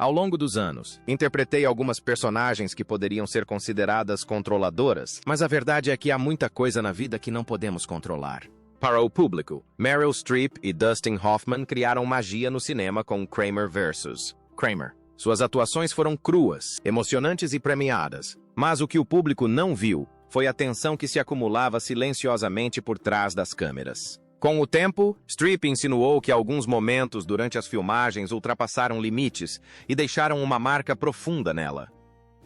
Ao longo dos anos, interpretei algumas personagens que poderiam ser consideradas controladoras, mas a verdade é que há muita coisa na vida que não podemos controlar. Para o público, Meryl Streep e Dustin Hoffman criaram magia no cinema com Kramer vs. Kramer. Suas atuações foram cruas, emocionantes e premiadas, mas o que o público não viu foi a tensão que se acumulava silenciosamente por trás das câmeras. Com o tempo, Streep insinuou que alguns momentos durante as filmagens ultrapassaram limites e deixaram uma marca profunda nela.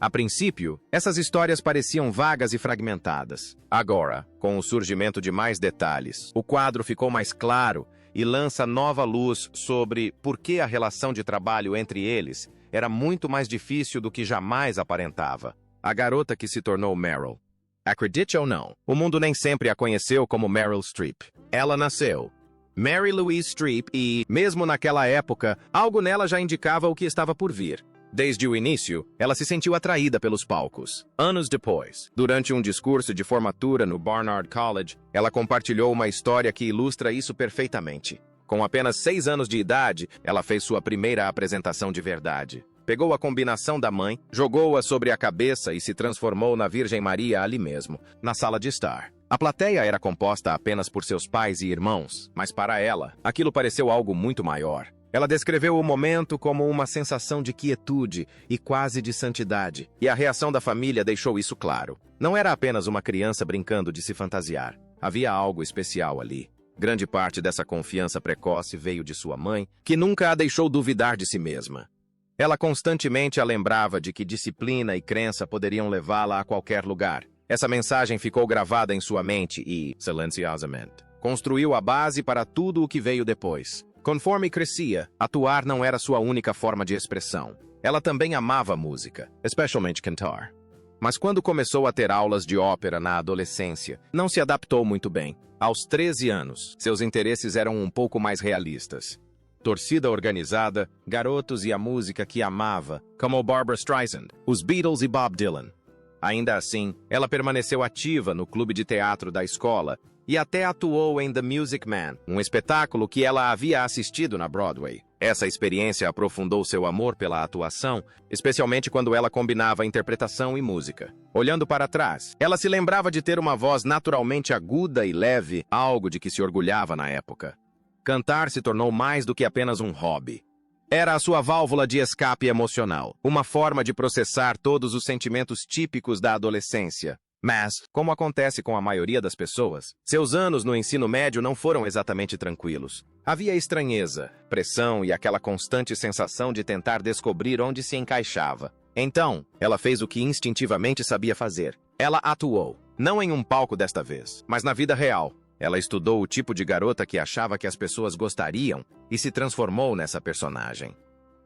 A princípio, essas histórias pareciam vagas e fragmentadas. Agora, com o surgimento de mais detalhes, o quadro ficou mais claro e lança nova luz sobre por que a relação de trabalho entre eles era muito mais difícil do que jamais aparentava. A garota que se tornou Meryl. Acredite ou não, o mundo nem sempre a conheceu como Meryl Streep. Ela nasceu Mary Louise Streep e, mesmo naquela época, algo nela já indicava o que estava por vir. Desde o início, ela se sentiu atraída pelos palcos. Anos depois, durante um discurso de formatura no Barnard College, ela compartilhou uma história que ilustra isso perfeitamente. Com apenas 6 anos de idade, ela fez sua primeira apresentação de verdade. Pegou a combinação da mãe, jogou-a sobre a cabeça e se transformou na Virgem Maria ali mesmo, na sala de estar. A plateia era composta apenas por seus pais e irmãos, mas para ela, aquilo pareceu algo muito maior. Ela descreveu o momento como uma sensação de quietude e quase de santidade, e a reação da família deixou isso claro. Não era apenas uma criança brincando de se fantasiar. Havia algo especial ali. Grande parte dessa confiança precoce veio de sua mãe, que nunca a deixou duvidar de si mesma. Ela constantemente a lembrava de que disciplina e crença poderiam levá-la a qualquer lugar. Essa mensagem ficou gravada em sua mente e, silenciosamente, construiu a base para tudo o que veio depois. Conforme crescia, atuar não era sua única forma de expressão. Ela também amava música, especialmente cantar. Mas quando começou a ter aulas de ópera na adolescência, não se adaptou muito bem. Aos 13 anos, seus interesses eram um pouco mais realistas. Torcida organizada, garotos e a música que amava, como Barbra Streisand, os Beatles e Bob Dylan. Ainda assim, ela permaneceu ativa no clube de teatro da escola e até atuou em The Music Man, um espetáculo que ela havia assistido na Broadway. Essa experiência aprofundou seu amor pela atuação, especialmente quando ela combinava interpretação e música. Olhando para trás, ela se lembrava de ter uma voz naturalmente aguda e leve, algo de que se orgulhava na época. Cantar se tornou mais do que apenas um hobby. Era a sua válvula de escape emocional, uma forma de processar todos os sentimentos típicos da adolescência. Mas, como acontece com a maioria das pessoas, seus anos no ensino médio não foram exatamente tranquilos. Havia estranheza, pressão e aquela constante sensação de tentar descobrir onde se encaixava. Então, ela fez o que instintivamente sabia fazer. Ela atuou, não em um palco desta vez, mas na vida real. Ela estudou o tipo de garota que achava que as pessoas gostariam e se transformou nessa personagem.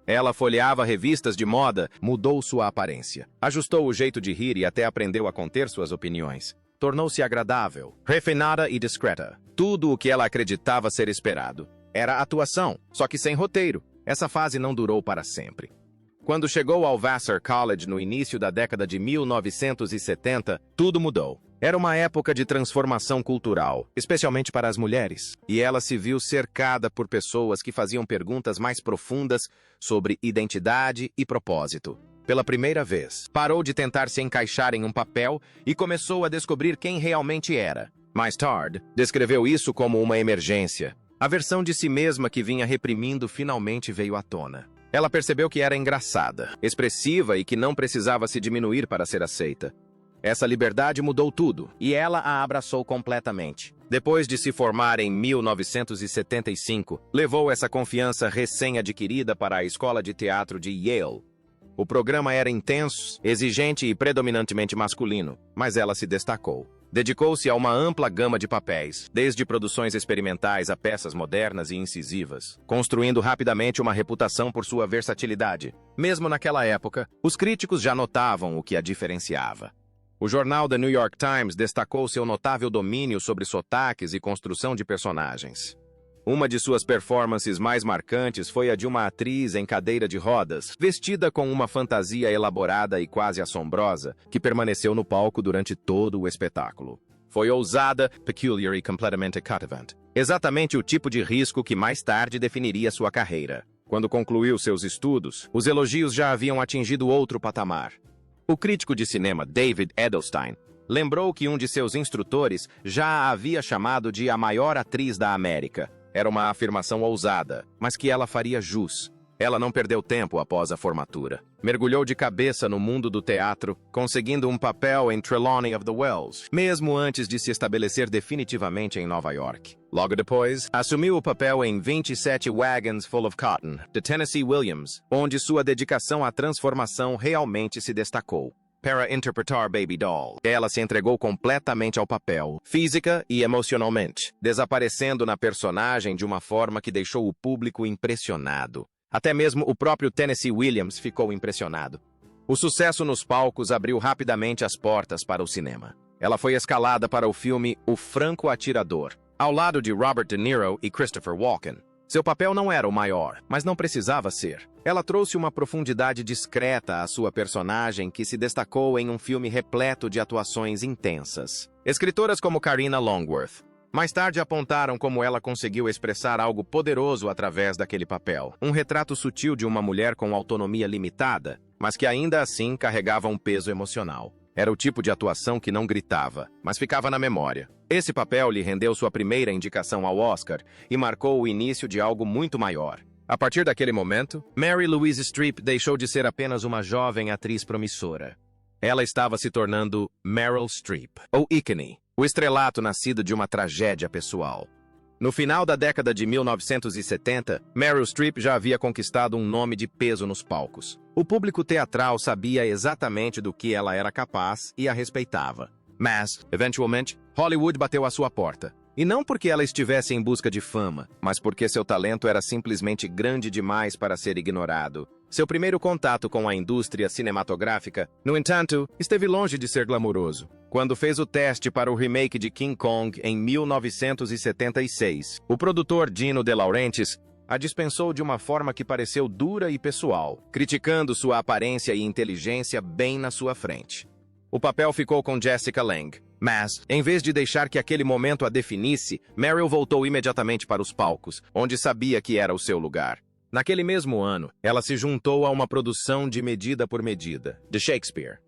Ela folheava revistas de moda, mudou sua aparência, ajustou o jeito de rir e até aprendeu a conter suas opiniões. Tornou-se agradável, refinada e discreta. Tudo o que ela acreditava ser esperado. Era atuação, só que sem roteiro. Essa fase não durou para sempre. Quando chegou ao Vassar College no início da década de 1970, tudo mudou. Era uma época de transformação cultural, especialmente para as mulheres, e ela se viu cercada por pessoas que faziam perguntas mais profundas sobre identidade e propósito. Pela primeira vez, parou de tentar se encaixar em um papel e começou a descobrir quem realmente era. Mais tarde, descreveu isso como uma emergência. A versão de si mesma que vinha reprimindo finalmente veio à tona. Ela percebeu que era engraçada, expressiva e que não precisava se diminuir para ser aceita. Essa liberdade mudou tudo, e ela a abraçou completamente. Depois de se formar em 1975, levou essa confiança recém-adquirida para a escola de teatro de Yale. O programa era intenso, exigente e predominantemente masculino, mas ela se destacou. Dedicou-se a uma ampla gama de papéis, desde produções experimentais a peças modernas e incisivas, construindo rapidamente uma reputação por sua versatilidade. Mesmo naquela época, os críticos já notavam o que a diferenciava. O jornal The New York Times destacou seu notável domínio sobre sotaques e construção de personagens. Uma de suas performances mais marcantes foi a de uma atriz em cadeira de rodas, vestida com uma fantasia elaborada e quase assombrosa, que permaneceu no palco durante todo o espetáculo. Foi ousada, peculiar e completamente cativante. Exatamente o tipo de risco que mais tarde definiria sua carreira. Quando concluiu seus estudos, os elogios já haviam atingido outro patamar. O crítico de cinema David Edelstein lembrou que um de seus instrutores já a havia chamado de a maior atriz da América. Era uma afirmação ousada, mas que ela faria jus. Ela não perdeu tempo após a formatura. Mergulhou de cabeça no mundo do teatro, conseguindo um papel em Trelawney of the Wells, mesmo antes de se estabelecer definitivamente em Nova York. Logo depois, assumiu o papel em 27 Wagons Full of Cotton, de Tennessee Williams, onde sua dedicação à transformação realmente se destacou. Para interpretar Baby Doll, ela se entregou completamente ao papel, física e emocionalmente, desaparecendo na personagem de uma forma que deixou o público impressionado. Até mesmo o próprio Tennessee Williams ficou impressionado. O sucesso nos palcos abriu rapidamente as portas para o cinema. Ela foi escalada para o filme O Franco Atirador, ao lado de Robert De Niro e Christopher Walken. Seu papel não era o maior, mas não precisava ser. Ela trouxe uma profundidade discreta à sua personagem que se destacou em um filme repleto de atuações intensas. Escritoras como Karina Longworth mais tarde apontaram como ela conseguiu expressar algo poderoso através daquele papel. Um retrato sutil de uma mulher com autonomia limitada, mas que ainda assim carregava um peso emocional. Era o tipo de atuação que não gritava, mas ficava na memória. Esse papel lhe rendeu sua primeira indicação ao Oscar e marcou o início de algo muito maior. A partir daquele momento, Mary Louise Streep deixou de ser apenas uma jovem atriz promissora. Ela estava se tornando Meryl Streep, ou ícone, o estrelato nascido de uma tragédia pessoal. No final da década de 1970, Meryl Streep já havia conquistado um nome de peso nos palcos. O público teatral sabia exatamente do que ela era capaz e a respeitava. Mas, eventualmente, Hollywood bateu à sua porta. E não porque ela estivesse em busca de fama, mas porque seu talento era simplesmente grande demais para ser ignorado. Seu primeiro contato com a indústria cinematográfica, no entanto, esteve longe de ser glamouroso. Quando fez o teste para o remake de King Kong em 1976, o produtor Dino De Laurentiis a dispensou de uma forma que pareceu dura e pessoal, criticando sua aparência e inteligência bem na sua frente. O papel ficou com Jessica Lange, mas, em vez de deixar que aquele momento a definisse, Meryl voltou imediatamente para os palcos, onde sabia que era o seu lugar. Naquele mesmo ano, ela se juntou a uma produção de Medida por Medida, de Shakespeare.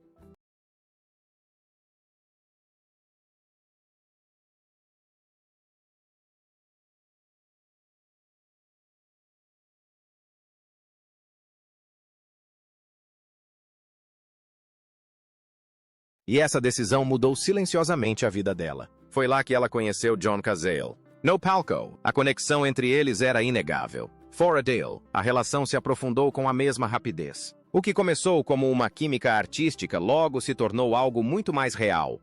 E essa decisão mudou silenciosamente a vida dela. Foi lá que ela conheceu John Cazale. No palco, a conexão entre eles era inegável. Fora dele, a relação se aprofundou com a mesma rapidez. O que começou como uma química artística logo se tornou algo muito mais real.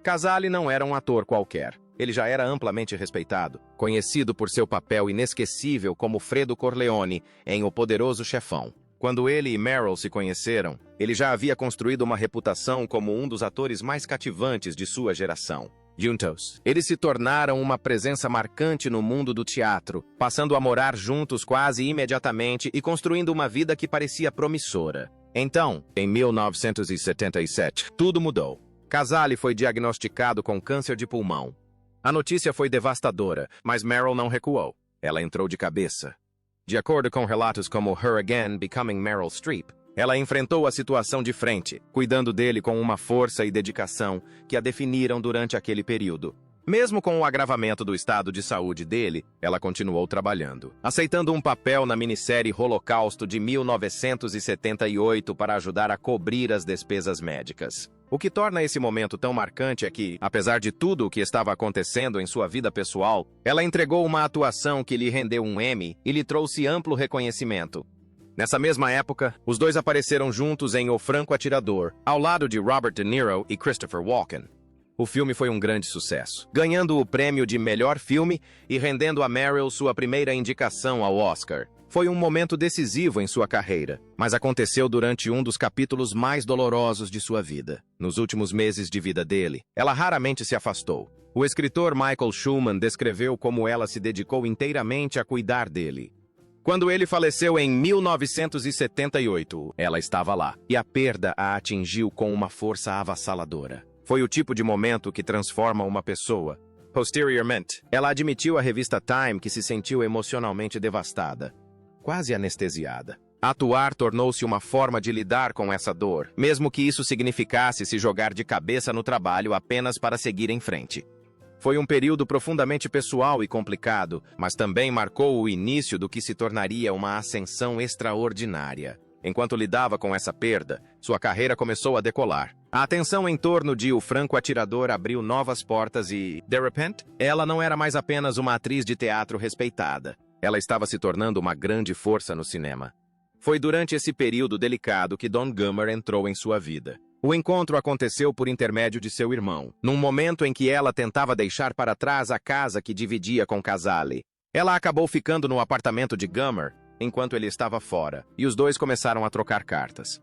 Cazale não era um ator qualquer. Ele já era amplamente respeitado, conhecido por seu papel inesquecível como Fredo Corleone em O Poderoso Chefão. Quando ele e Meryl se conheceram, ele já havia construído uma reputação como um dos atores mais cativantes de sua geração. Juntos, eles se tornaram uma presença marcante no mundo do teatro, passando a morar juntos quase imediatamente e construindo uma vida que parecia promissora. Então, em 1977, tudo mudou. Cazale foi diagnosticado com câncer de pulmão. A notícia foi devastadora, mas Meryl não recuou. Ela entrou de cabeça. De acordo com relatos como Her Again Becoming Meryl Streep, ela enfrentou a situação de frente, cuidando dele com uma força e dedicação que a definiram durante aquele período. Mesmo com o agravamento do estado de saúde dele, ela continuou trabalhando, aceitando um papel na minissérie Holocausto de 1978 para ajudar a cobrir as despesas médicas. O que torna esse momento tão marcante é que, apesar de tudo o que estava acontecendo em sua vida pessoal, ela entregou uma atuação que lhe rendeu um Emmy e lhe trouxe amplo reconhecimento. Nessa mesma época, os dois apareceram juntos em O Franco Atirador, ao lado de Robert De Niro e Christopher Walken. O filme foi um grande sucesso, ganhando o prêmio de melhor filme e rendendo a Meryl sua primeira indicação ao Oscar. Foi um momento decisivo em sua carreira, mas aconteceu durante um dos capítulos mais dolorosos de sua vida. Nos últimos meses de vida dele, ela raramente se afastou. O escritor Michael Schumann descreveu como ela se dedicou inteiramente a cuidar dele. Quando ele faleceu em 1978, ela estava lá, e a perda a atingiu com uma força avassaladora. Foi o tipo de momento que transforma uma pessoa. Posteriormente, ela admitiu à revista Time que se sentiu emocionalmente devastada. quase anestesiada. Atuar tornou-se uma forma de lidar com essa dor, mesmo que isso significasse se jogar de cabeça no trabalho apenas para seguir em frente. Foi um período profundamente pessoal e complicado, mas também marcou o início do que se tornaria uma ascensão extraordinária. Enquanto lidava com essa perda, sua carreira começou a decolar. A atenção em torno de O Franco Atirador abriu novas portas e, de repente, ela não era mais apenas uma atriz de teatro respeitada. Ela estava se tornando uma grande força no cinema. Foi durante esse período delicado que Don Gummer entrou em sua vida. O encontro aconteceu por intermédio de seu irmão, num momento em que ela tentava deixar para trás a casa que dividia com Casale. Ela acabou ficando no apartamento de Gummer enquanto ele estava fora, e os dois começaram a trocar cartas.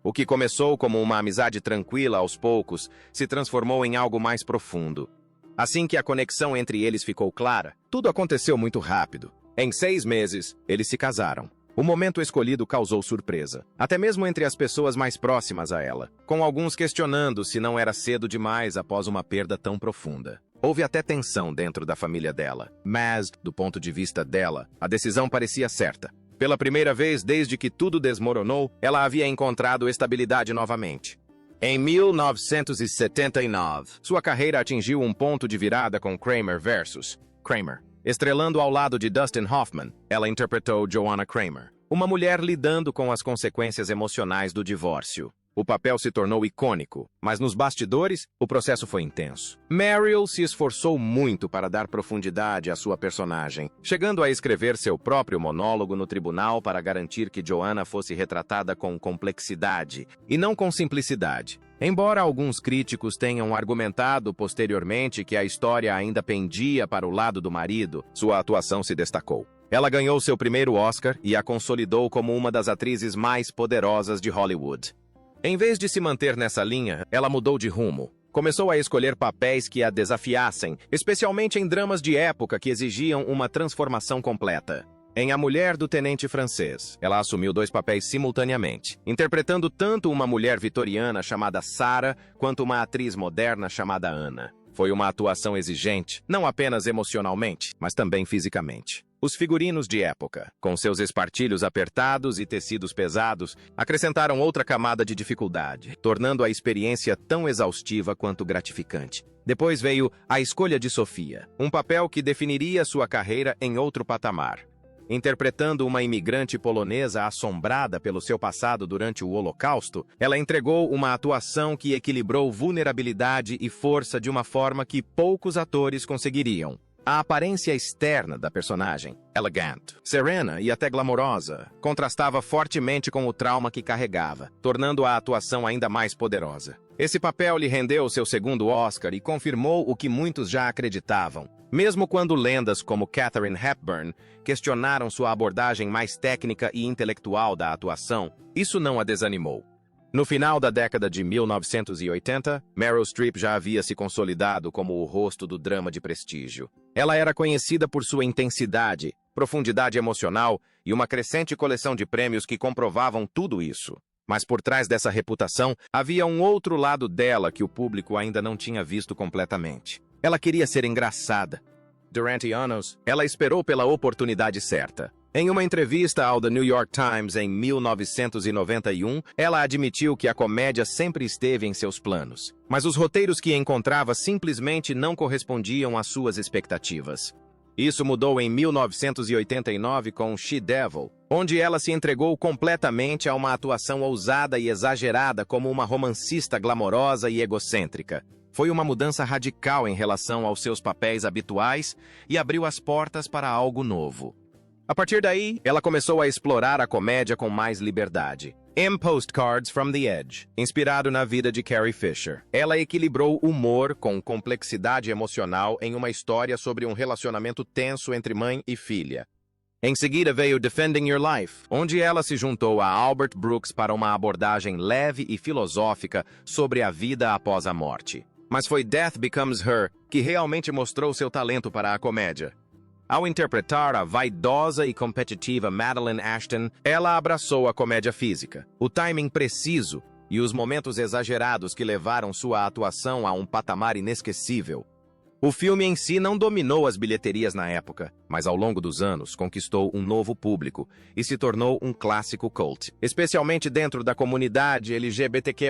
O que começou como uma amizade tranquila aos poucos se transformou em algo mais profundo. Assim que a conexão entre eles ficou clara, tudo aconteceu muito rápido. Em 6 meses, eles se casaram. O momento escolhido causou surpresa, até mesmo entre as pessoas mais próximas a ela, com alguns questionando se não era cedo demais após uma perda tão profunda. Houve até tensão dentro da família dela, mas, do ponto de vista dela, a decisão parecia certa. Pela primeira vez desde que tudo desmoronou, ela havia encontrado estabilidade novamente. Em 1979, sua carreira atingiu um ponto de virada com Kramer vs. Kramer. Estrelando ao lado de Dustin Hoffman, ela interpretou Joanna Kramer, uma mulher lidando com as consequências emocionais do divórcio. O papel se tornou icônico, mas nos bastidores, o processo foi intenso. Meryl se esforçou muito para dar profundidade à sua personagem, chegando a escrever seu próprio monólogo no tribunal para garantir que Joanna fosse retratada com complexidade e não com simplicidade. Embora alguns críticos tenham argumentado posteriormente que a história ainda pendia para o lado do marido, sua atuação se destacou. Ela ganhou seu primeiro Oscar e a consolidou como uma das atrizes mais poderosas de Hollywood. Em vez de se manter nessa linha, ela mudou de rumo. Começou a escolher papéis que a desafiassem, especialmente em dramas de época que exigiam uma transformação completa. Em A Mulher do Tenente Francês, ela assumiu 2 papéis simultaneamente, interpretando tanto uma mulher vitoriana chamada Sarah, quanto uma atriz moderna chamada Anna. Foi uma atuação exigente, não apenas emocionalmente, mas também fisicamente. Os figurinos de época, com seus espartilhos apertados e tecidos pesados, acrescentaram outra camada de dificuldade, tornando a experiência tão exaustiva quanto gratificante. Depois veio A Escolha de Sofia, um papel que definiria sua carreira em outro patamar. Interpretando uma imigrante polonesa assombrada pelo seu passado durante o Holocausto, ela entregou uma atuação que equilibrou vulnerabilidade e força de uma forma que poucos atores conseguiriam. A aparência externa da personagem, elegante, serena e até glamourosa, contrastava fortemente com o trauma que carregava, tornando a atuação ainda mais poderosa. Esse papel lhe rendeu seu segundo Oscar e confirmou o que muitos já acreditavam. Mesmo quando lendas como Katharine Hepburn questionaram sua abordagem mais técnica e intelectual da atuação, isso não a desanimou. No final da década de 1980, Meryl Streep já havia se consolidado como o rosto do drama de prestígio. Ela era conhecida por sua intensidade, profundidade emocional e uma crescente coleção de prêmios que comprovavam tudo isso. Mas por trás dessa reputação, havia um outro lado dela que o público ainda não tinha visto completamente. Ela queria ser engraçada. Durante anos, ela esperou pela oportunidade certa. Em uma entrevista ao The New York Times em 1991, ela admitiu que a comédia sempre esteve em seus planos, mas os roteiros que encontrava simplesmente não correspondiam às suas expectativas. Isso mudou em 1989 com She Devil, onde ela se entregou completamente a uma atuação ousada e exagerada como uma romancista glamourosa e egocêntrica. Foi uma mudança radical em relação aos seus papéis habituais e abriu as portas para algo novo. A partir daí, ela começou a explorar a comédia com mais liberdade. Em Postcards from the Edge, inspirado na vida de Carrie Fisher, ela equilibrou humor com complexidade emocional em uma história sobre um relacionamento tenso entre mãe e filha. Em seguida veio Defending Your Life, onde ela se juntou a Albert Brooks para uma abordagem leve e filosófica sobre a vida após a morte. Mas foi Death Becomes Her que realmente mostrou seu talento para a comédia. Ao interpretar a vaidosa e competitiva Madeline Ashton, ela abraçou a comédia física, o timing preciso e os momentos exagerados que levaram sua atuação a um patamar inesquecível. O filme em si não dominou as bilheterias na época, mas ao longo dos anos conquistou um novo público e se tornou um clássico cult, especialmente dentro da comunidade LGBTQ+.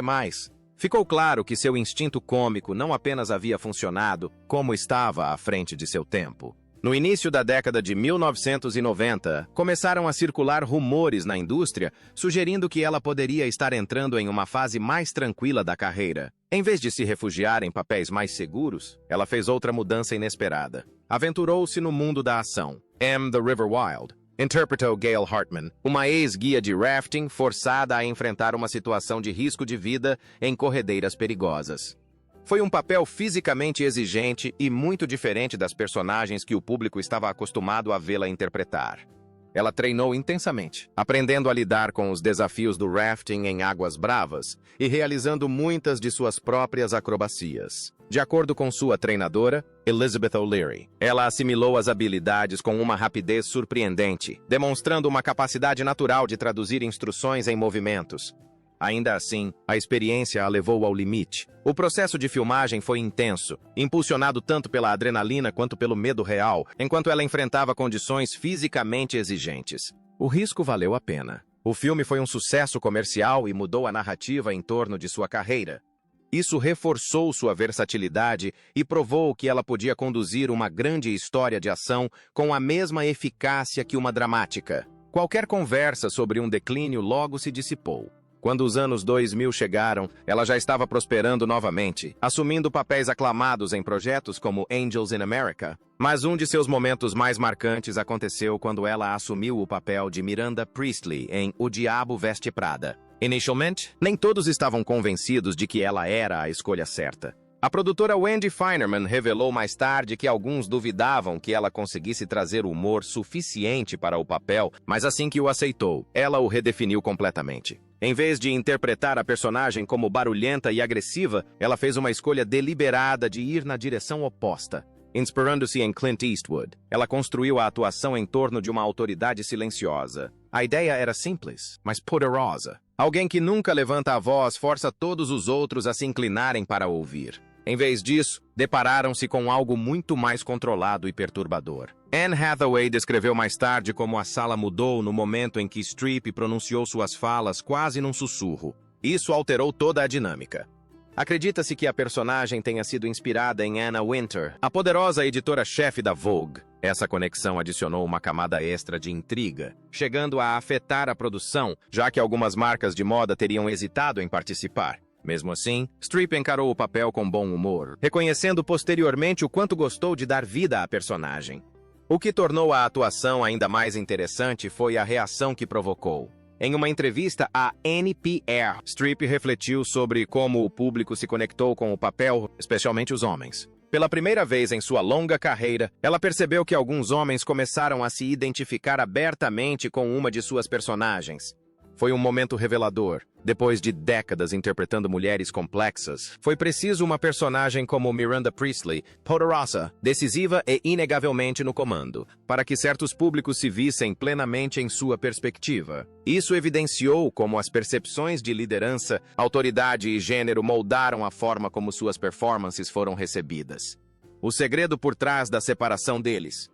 Ficou claro que seu instinto cômico não apenas havia funcionado, como estava à frente de seu tempo. No início da década de 1990, começaram a circular rumores na indústria sugerindo que ela poderia estar entrando em uma fase mais tranquila da carreira. Em vez de se refugiar em papéis mais seguros, ela fez outra mudança inesperada. Aventurou-se no mundo da ação. The River Wild interpretou Gail Hartman, uma ex-guia de rafting forçada a enfrentar uma situação de risco de vida em corredeiras perigosas. Foi um papel fisicamente exigente e muito diferente das personagens que o público estava acostumado a vê-la interpretar. Ela treinou intensamente, aprendendo a lidar com os desafios do rafting em águas bravas e realizando muitas de suas próprias acrobacias. De acordo com sua treinadora, Elizabeth O'Leary, ela assimilou as habilidades com uma rapidez surpreendente, demonstrando uma capacidade natural de traduzir instruções em movimentos. Ainda assim, a experiência a levou ao limite. O processo de filmagem foi intenso, impulsionado tanto pela adrenalina quanto pelo medo real, enquanto ela enfrentava condições fisicamente exigentes. O risco valeu a pena. O filme foi um sucesso comercial e mudou a narrativa em torno de sua carreira. Isso reforçou sua versatilidade e provou que ela podia conduzir uma grande história de ação com a mesma eficácia que uma dramática. Qualquer conversa sobre um declínio logo se dissipou. Quando os anos 2000 chegaram, ela já estava prosperando novamente, assumindo papéis aclamados em projetos como Angels in America. Mas um de seus momentos mais marcantes aconteceu quando ela assumiu o papel de Miranda Priestly em O Diabo Veste Prada. Inicialmente, nem todos estavam convencidos de que ela era a escolha certa. A produtora Wendy Finerman revelou mais tarde que alguns duvidavam que ela conseguisse trazer humor suficiente para o papel, mas assim que o aceitou, ela o redefiniu completamente. Em vez de interpretar a personagem como barulhenta e agressiva, ela fez uma escolha deliberada de ir na direção oposta. Inspirando-se em Clint Eastwood, ela construiu a atuação em torno de uma autoridade silenciosa. A ideia era simples, mas poderosa. Alguém que nunca levanta a voz força todos os outros a se inclinarem para ouvir. Em vez disso, depararam-se com algo muito mais controlado e perturbador. Anne Hathaway descreveu mais tarde como a sala mudou no momento em que Streep pronunciou suas falas quase num sussurro. Isso alterou toda a dinâmica. Acredita-se que a personagem tenha sido inspirada em Anna Wintour, a poderosa editora-chefe da Vogue. Essa conexão adicionou uma camada extra de intriga, chegando a afetar a produção, já que algumas marcas de moda teriam hesitado em participar. Mesmo assim, Streep encarou o papel com bom humor, reconhecendo posteriormente o quanto gostou de dar vida à personagem. O que tornou a atuação ainda mais interessante foi a reação que provocou. Em uma entrevista à NPR, Streep refletiu sobre como o público se conectou com o papel, especialmente os homens. Pela primeira vez em sua longa carreira, ela percebeu que alguns homens começaram a se identificar abertamente com uma de suas personagens. Foi um momento revelador. Depois de décadas interpretando mulheres complexas, foi preciso uma personagem como Miranda Priestly, poderosa, decisiva e inegavelmente no comando, para que certos públicos se vissem plenamente em sua perspectiva. Isso evidenciou como as percepções de liderança, autoridade e gênero moldaram a forma como suas performances foram recebidas. O segredo por trás da separação deles.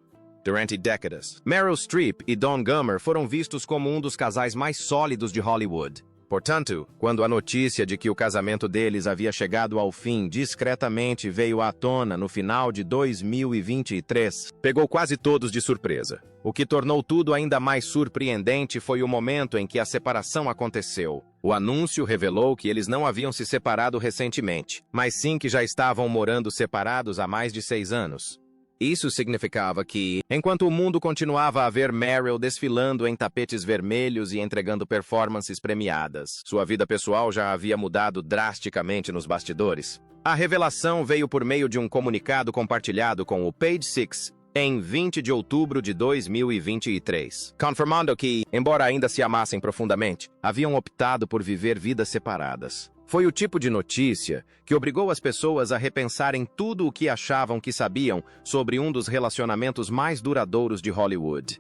Durante décadas, Meryl Streep e Don Gummer foram vistos como um dos casais mais sólidos de Hollywood. Portanto, quando a notícia de que o casamento deles havia chegado ao fim discretamente veio à tona no final de 2023, pegou quase todos de surpresa. O que tornou tudo ainda mais surpreendente foi o momento em que a separação aconteceu. O anúncio revelou que eles não haviam se separado recentemente, mas sim que já estavam morando separados há mais de 6 anos. Isso significava que, enquanto o mundo continuava a ver Meryl desfilando em tapetes vermelhos e entregando performances premiadas, sua vida pessoal já havia mudado drasticamente nos bastidores. A revelação veio por meio de um comunicado compartilhado com o Page Six em 20 de outubro de 2023, confirmando que, embora ainda se amassem profundamente, haviam optado por viver vidas separadas. Foi o tipo de notícia que obrigou as pessoas a repensarem tudo o que achavam que sabiam sobre um dos relacionamentos mais duradouros de Hollywood.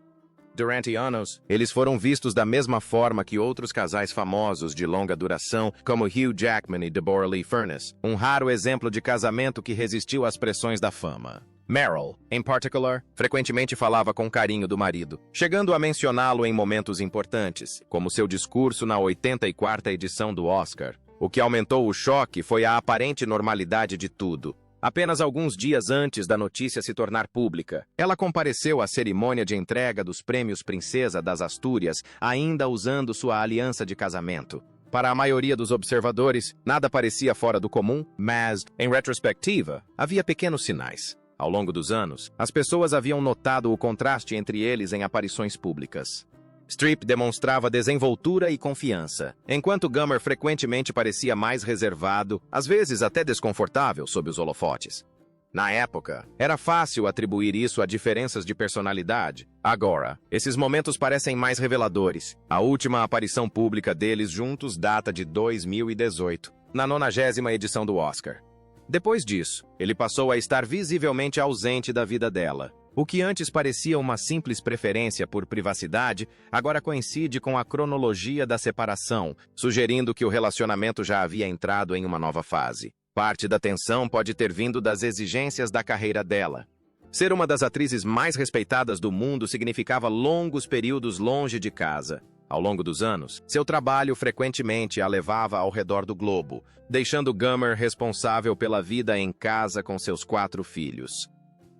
Durante anos, eles foram vistos da mesma forma que outros casais famosos de longa duração, como Hugh Jackman e Deborah Lee Furness, um raro exemplo de casamento que resistiu às pressões da fama. Meryl, em particular, frequentemente falava com carinho do marido, chegando a mencioná-lo em momentos importantes, como seu discurso na 84ª edição do Oscar. O que aumentou o choque foi a aparente normalidade de tudo. Apenas alguns dias antes da notícia se tornar pública, ela compareceu à cerimônia de entrega dos prêmios Princesa das Astúrias, ainda usando sua aliança de casamento. Para a maioria dos observadores, nada parecia fora do comum, mas, em retrospectiva, havia pequenos sinais. Ao longo dos anos, as pessoas haviam notado o contraste entre eles em aparições públicas. Streep demonstrava desenvoltura e confiança, enquanto Gummer frequentemente parecia mais reservado, às vezes até desconfortável sob os holofotes. Na época, era fácil atribuir isso a diferenças de personalidade. Agora, esses momentos parecem mais reveladores. A última aparição pública deles juntos data de 2018, na 90ª edição do Oscar. Depois disso, ele passou a estar visivelmente ausente da vida dela. O que antes parecia uma simples preferência por privacidade, agora coincide com a cronologia da separação, sugerindo que o relacionamento já havia entrado em uma nova fase. Parte da tensão pode ter vindo das exigências da carreira dela. Ser uma das atrizes mais respeitadas do mundo significava longos períodos longe de casa. Ao longo dos anos, seu trabalho frequentemente a levava ao redor do globo, deixando Gummer responsável pela vida em casa com seus 4 filhos.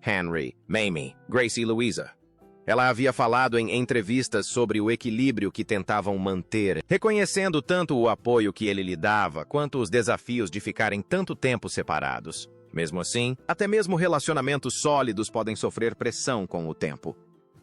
Henry, Mamie, Grace e Louisa. Ela havia falado em entrevistas sobre o equilíbrio que tentavam manter, reconhecendo tanto o apoio que ele lhe dava, quanto os desafios de ficarem tanto tempo separados. Mesmo assim, até mesmo relacionamentos sólidos podem sofrer pressão com o tempo.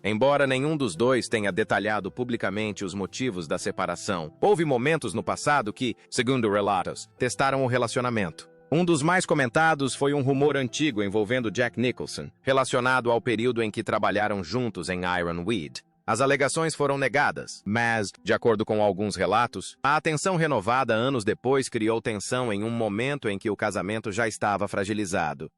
Embora nenhum dos dois tenha detalhado publicamente os motivos da separação, houve momentos no passado que, segundo relatos, testaram o relacionamento. Um dos mais comentados foi um rumor antigo envolvendo Jack Nicholson, relacionado ao período em que trabalharam juntos em Ironweed. As alegações foram negadas, mas, de acordo com alguns relatos, a atenção renovada anos depois criou tensão em um momento em que o casamento já estava fragilizado.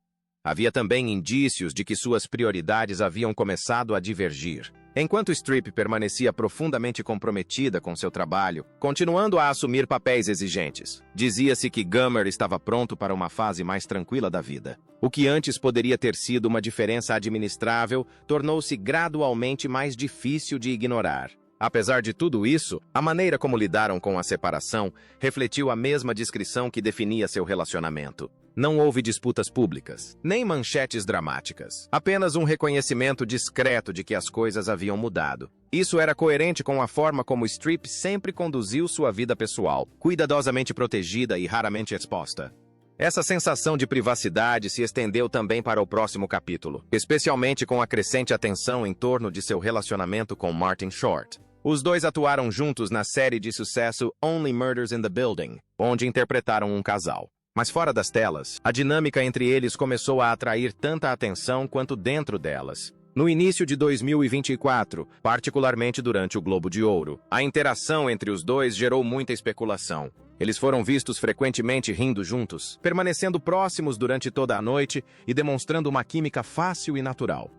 Havia também indícios de que suas prioridades haviam começado a divergir. Enquanto Streep permanecia profundamente comprometida com seu trabalho, continuando a assumir papéis exigentes, dizia-se que Gummer estava pronto para uma fase mais tranquila da vida. O que antes poderia ter sido uma diferença administrável, tornou-se gradualmente mais difícil de ignorar. Apesar de tudo isso, a maneira como lidaram com a separação refletiu a mesma descrição que definia seu relacionamento. Não houve disputas públicas, nem manchetes dramáticas. Apenas um reconhecimento discreto de que as coisas haviam mudado. Isso era coerente com a forma como Streep sempre conduziu sua vida pessoal, cuidadosamente protegida e raramente exposta. Essa sensação de privacidade se estendeu também para o próximo capítulo, especialmente com a crescente atenção em torno de seu relacionamento com Martin Short. Os dois atuaram juntos na série de sucesso Only Murders in the Building, onde interpretaram um casal. Mas fora das telas, a dinâmica entre eles começou a atrair tanta atenção quanto dentro delas. No início de 2024, particularmente durante o Globo de Ouro, a interação entre os dois gerou muita especulação. Eles foram vistos frequentemente rindo juntos, permanecendo próximos durante toda a noite e demonstrando uma química fácil e natural.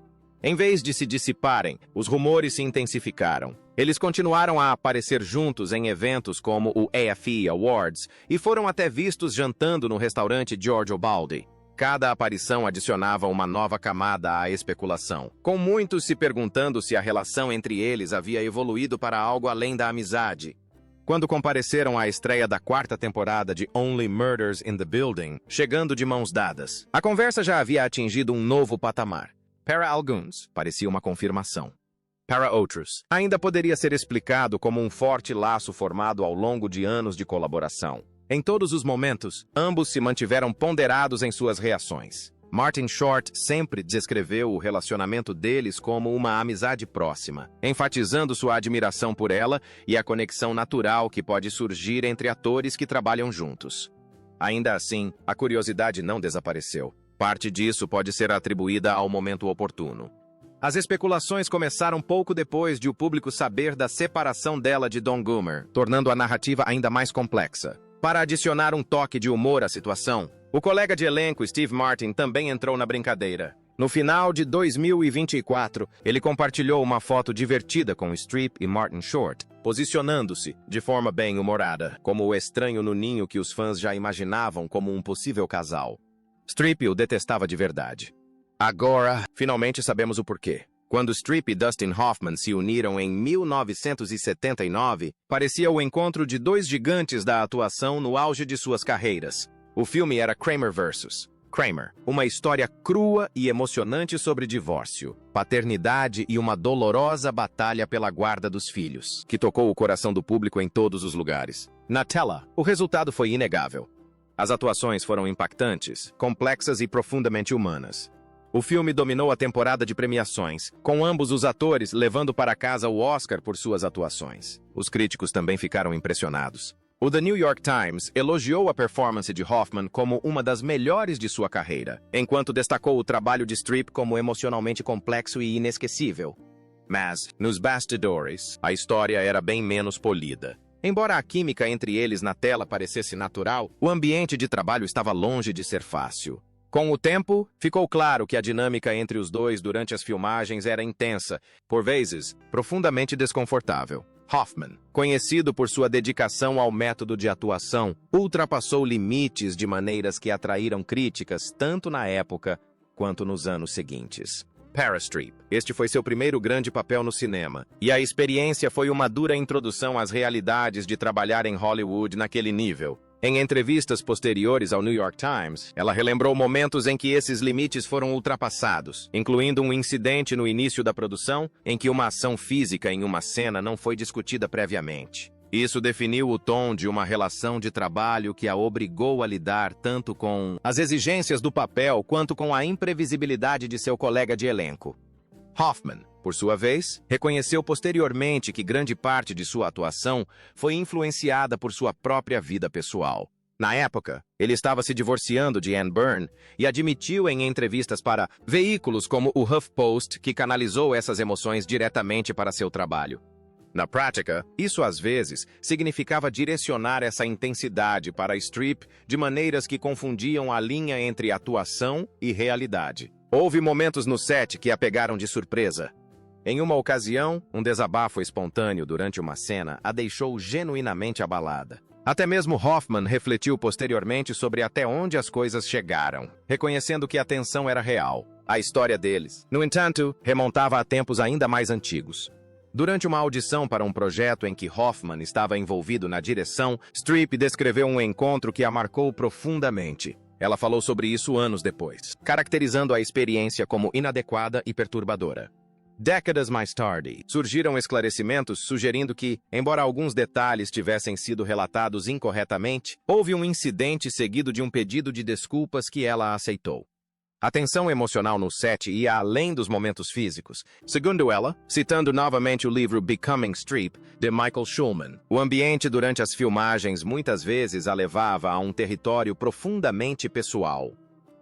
Em vez de se dissiparem, os rumores se intensificaram. Eles continuaram a aparecer juntos em eventos como o AFE Awards e foram até vistos jantando no restaurante Giorgio Baldi. Cada aparição adicionava uma nova camada à especulação, com muitos se perguntando se a relação entre eles havia evoluído para algo além da amizade. Quando compareceram à estreia da 4ª temporada de Only Murders in the Building, chegando de mãos dadas, a conversa já havia atingido um novo patamar. Para alguns, parecia uma confirmação. Para outros, ainda poderia ser explicado como um forte laço formado ao longo de anos de colaboração. Em todos os momentos, ambos se mantiveram ponderados em suas reações. Martin Short sempre descreveu o relacionamento deles como uma amizade próxima, enfatizando sua admiração por ela e a conexão natural que pode surgir entre atores que trabalham juntos. Ainda assim, a curiosidade não desapareceu. Parte disso pode ser atribuída ao momento oportuno. As especulações começaram pouco depois de o público saber da separação dela de Don Gummer, tornando a narrativa ainda mais complexa. Para adicionar um toque de humor à situação, o colega de elenco Steve Martin também entrou na brincadeira. No final de 2024, ele compartilhou uma foto divertida com Streep e Martin Short, posicionando-se, de forma bem-humorada, como o estranho no ninho que os fãs já imaginavam como um possível casal. Streep o detestava de verdade. Agora, finalmente sabemos o porquê. Quando Streep e Dustin Hoffman se uniram em 1979, parecia o encontro de dois gigantes da atuação no auge de suas carreiras. O filme era Kramer vs. Kramer, uma história crua e emocionante sobre divórcio, paternidade e uma dolorosa batalha pela guarda dos filhos, que tocou o coração do público em todos os lugares. Na tela, o resultado foi inegável. As atuações foram impactantes, complexas e profundamente humanas. O filme dominou a temporada de premiações, com ambos os atores levando para casa o Oscar por suas atuações. Os críticos também ficaram impressionados. O The New York Times elogiou a performance de Hoffman como uma das melhores de sua carreira, enquanto destacou o trabalho de Streep como emocionalmente complexo e inesquecível. Mas, nos bastidores, a história era bem menos polida. Embora a química entre eles na tela parecesse natural, o ambiente de trabalho estava longe de ser fácil. Com o tempo, ficou claro que a dinâmica entre os dois durante as filmagens era intensa, por vezes, profundamente desconfortável. Hoffman, conhecido por sua dedicação ao método de atuação, ultrapassou limites de maneiras que atraíram críticas tanto na época quanto nos anos seguintes. Para Streep, este foi seu primeiro grande papel no cinema, e a experiência foi uma dura introdução às realidades de trabalhar em Hollywood naquele nível. Em entrevistas posteriores ao New York Times, ela relembrou momentos em que esses limites foram ultrapassados, incluindo um incidente no início da produção em que uma ação física em uma cena não foi discutida previamente. Isso definiu o tom de uma relação de trabalho que a obrigou a lidar tanto com as exigências do papel quanto com a imprevisibilidade de seu colega de elenco. Hoffman, por sua vez, reconheceu posteriormente que grande parte de sua atuação foi influenciada por sua própria vida pessoal. Na época, ele estava se divorciando de Ann Byrne e admitiu em entrevistas para veículos como o HuffPost que canalizou essas emoções diretamente para seu trabalho. Na prática, isso às vezes significava direcionar essa intensidade para Streep de maneiras que confundiam a linha entre atuação e realidade. Houve momentos no set que a pegaram de surpresa. Em uma ocasião, um desabafo espontâneo durante uma cena a deixou genuinamente abalada. Até mesmo Hoffman refletiu posteriormente sobre até onde as coisas chegaram, reconhecendo que a tensão era real. A história deles, no entanto, remontava a tempos ainda mais antigos. Durante uma audição para um projeto em que Hoffman estava envolvido na direção, Streep descreveu um encontro que a marcou profundamente. Ela falou sobre isso anos depois, caracterizando a experiência como inadequada e perturbadora. Décadas mais tarde, surgiram esclarecimentos sugerindo que, embora alguns detalhes tivessem sido relatados incorretamente, houve um incidente seguido de um pedido de desculpas que ela aceitou. A tensão emocional no set ia além dos momentos físicos. Segundo ela, citando novamente o livro Becoming Streep, de Michael Schulman, o ambiente durante as filmagens muitas vezes a levava a um território profundamente pessoal.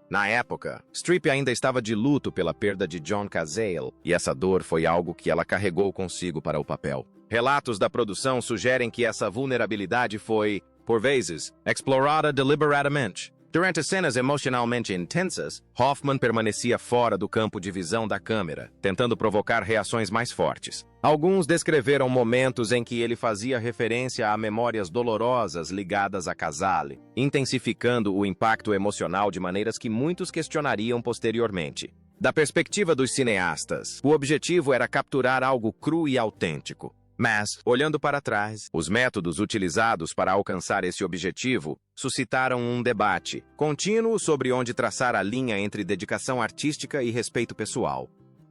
Na época, Streep ainda estava de luto pela perda de John Cazale, e essa dor foi algo que ela carregou consigo para o papel. Relatos da produção sugerem que essa vulnerabilidade foi, por vezes, explorada deliberadamente. Durante cenas emocionalmente intensas, Hoffman permanecia fora do campo de visão da câmera, tentando provocar reações mais fortes. Alguns descreveram momentos em que ele fazia referência a memórias dolorosas ligadas a Cazale, intensificando o impacto emocional de maneiras que muitos questionariam posteriormente. Da perspectiva dos cineastas, o objetivo era capturar algo cru e autêntico. Mas, olhando para trás, os métodos utilizados para alcançar esse objetivo suscitaram um debate contínuo sobre onde traçar a linha entre dedicação artística e respeito pessoal.